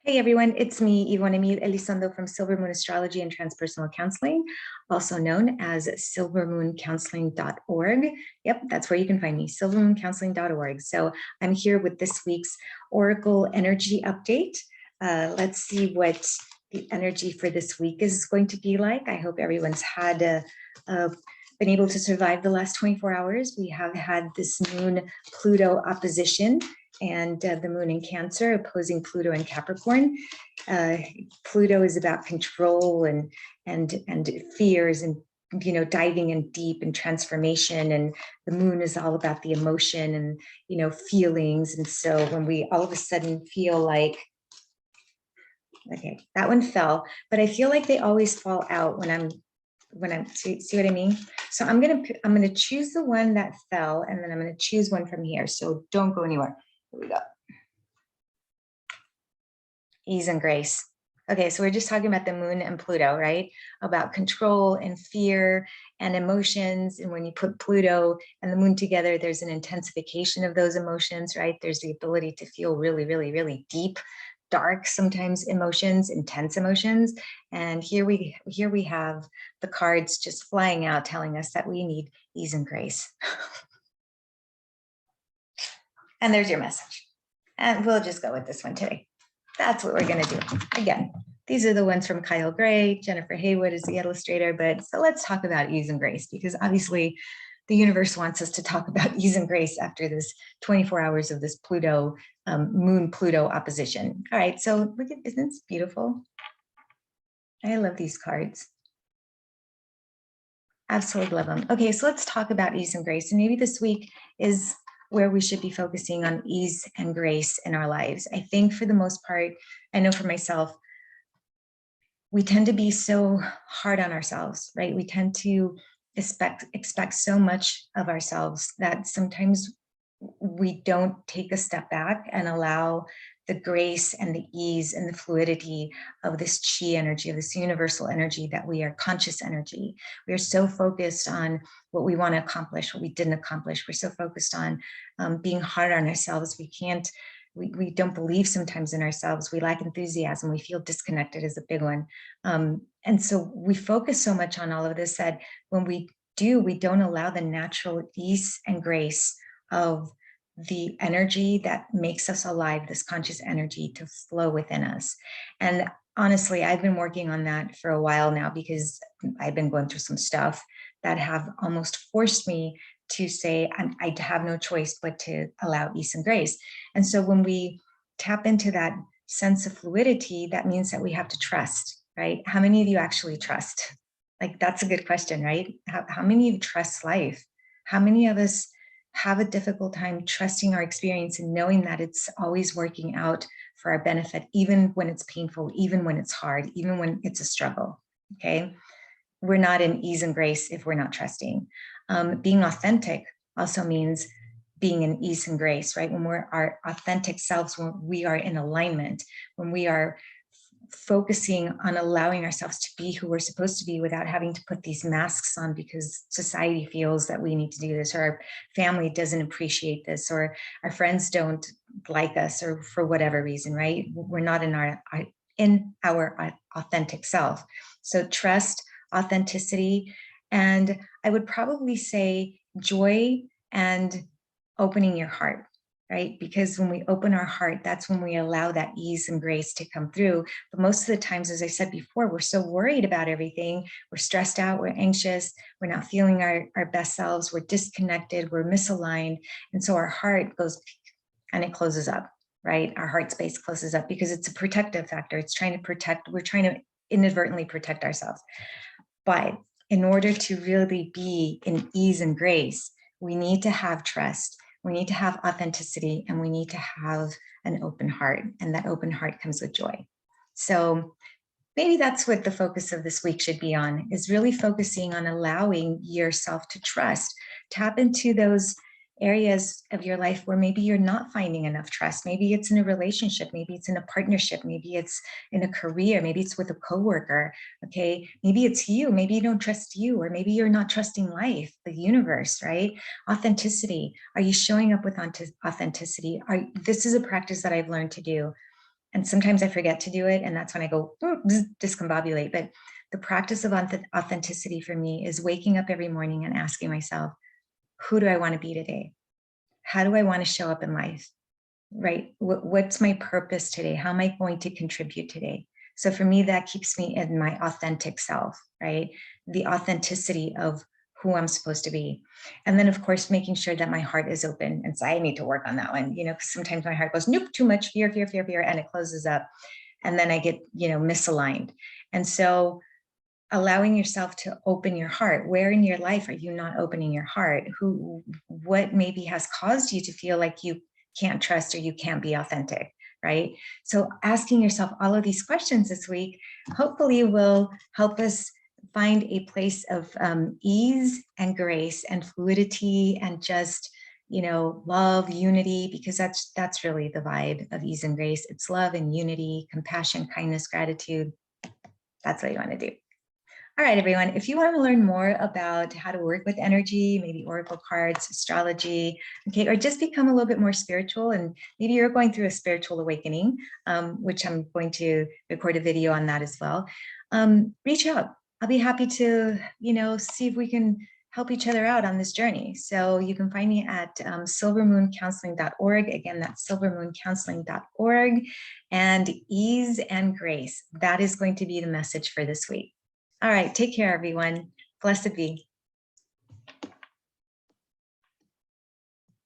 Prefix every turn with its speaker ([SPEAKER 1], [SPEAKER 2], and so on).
[SPEAKER 1] Hey everyone, it's me, Ivonne Emil Elizondo from Silver Moon Astrology and Transpersonal Counseling, also known as silvermooncounseling.org. Yep, that's where you can find me, silvermooncounseling.org. So I'm here with this week's Oracle Energy Update. Let's see what the energy for this week is going to be like. I hope everyone's had been able to survive the last 24 hours. We have had this Moon-Pluto opposition, and the moon in Cancer opposing Pluto in Capricorn. Pluto is about control and fears and diving in deep and transformation, and the moon is all about the emotion and feelings. And so when we all of a sudden feel like, okay, that one fell, but I feel like they always fall out when I'm see what I mean? So I'm gonna choose the one that fell, and then I'm gonna choose one from here. So don't go anywhere. Here we go. Ease and grace. Okay, so we're just talking about the moon and Pluto, right? About control and fear and emotions. And when you put Pluto and the moon together, there's an intensification of those emotions, right? There's the ability to feel really, really, really deep, dark, sometimes emotions, intense emotions. And here we have the cards just flying out, telling us that we need ease and grace. And there's your message. And we'll just go with this one today. That's what we're going to do. Again, these are the ones from Kyle Gray. Jennifer Haywood is the illustrator. But so let's talk about ease and grace, because obviously the universe wants us to talk about ease and grace after this 24 hours of this Pluto, Moon-Pluto opposition. All right, so look at, isn't this beautiful? I love these cards. Absolutely love them. Okay, so let's talk about ease and grace. And maybe this week is where we should be focusing on ease and grace in our lives. I think for the most part, I know for myself, we tend to be so hard on ourselves, right? We tend to expect so much of ourselves that sometimes we don't take a step back and allow the grace and the ease and the fluidity of this chi energy, of this universal energy, that we are conscious energy. We are so focused on what we want to accomplish, what we didn't accomplish. We're so focused on being hard on ourselves. We don't believe sometimes in ourselves. We lack enthusiasm. We feel disconnected is a big one. And so we focus so much on all of this that when we don't allow the natural ease and grace of the energy that makes us alive, this conscious energy, to flow within us. And honestly, I've been working on that for a while now, because I've been going through some stuff that have almost forced me to say I have no choice but to allow ease and grace. And so when we tap into that sense of fluidity, that means that we have to trust, right? How many of you actually trust? Like, that's a good question, right? How many of you trust life? How many of us have a difficult time trusting our experience and knowing that it's always working out for our benefit, even when it's painful, even when it's hard, even when it's a struggle? Okay, we're not in ease and grace if we're not trusting. Being authentic also means being in ease and grace, right? When we're our authentic selves, when we are in alignment, when we are focusing on allowing ourselves to be who we're supposed to be without having to put these masks on because society feels that we need to do this, or our family doesn't appreciate this, or our friends don't like us, or for whatever reason, right? We're not in our authentic self. So trust, authenticity, and I would probably say joy and opening your heart, right? Because when we open our heart, that's when we allow that ease and grace to come through. But most of the times, as I said before, we're so worried about everything. We're stressed out, we're anxious, we're not feeling our best selves, we're disconnected, we're misaligned. And so our heart goes and it closes up, right? Our heart space closes up because it's a protective factor. It's trying to protect, we're trying to inadvertently protect ourselves. But in order to really be in ease and grace, we need to have trust. We need to have authenticity, and we need to have an open heart, and that open heart comes with joy. So maybe that's what the focus of this week should be on, is really focusing on allowing yourself to trust. Tap into those areas of your life where maybe you're not finding enough trust. Maybe it's in a relationship, maybe it's in a partnership, maybe it's in a career, maybe it's with a coworker, okay? Maybe it's you, maybe you don't trust you, or maybe you're not trusting life, the universe, right? Authenticity, are you showing up with authenticity? This is a practice that I've learned to do. And sometimes I forget to do it. And that's when I go discombobulate. But the practice of authenticity for me is waking up every morning and asking myself, who do I want to be today? How do I want to show up in life? Right? What's my purpose today? How am I going to contribute today? So for me, that keeps me in my authentic self, right? The authenticity of who I'm supposed to be. And then of course, making sure that my heart is open. And so I need to work on that one, because sometimes my heart goes, nope, too much fear, fear, fear, fear, and it closes up. And then I get, misaligned. And so allowing yourself to open your heart. Where in your life are you not opening your heart? What maybe has caused you to feel like you can't trust or you can't be authentic, right? So asking yourself all of these questions this week, hopefully will help us find a place of ease and grace and fluidity and just, love, unity, because that's really the vibe of ease and grace. It's love and unity, compassion, kindness, gratitude. That's what you want to do. All right, everyone, if you want to learn more about how to work with energy, maybe oracle cards, astrology, okay, or just become a little bit more spiritual, and maybe you're going through a spiritual awakening, which I'm going to record a video on that as well, reach out. I'll be happy to, see if we can help each other out on this journey. So you can find me at silvermooncounseling.org. Again, that's silvermooncounseling.org. And ease and grace, that is going to be the message for this week. All right, take care, everyone. Blessed be.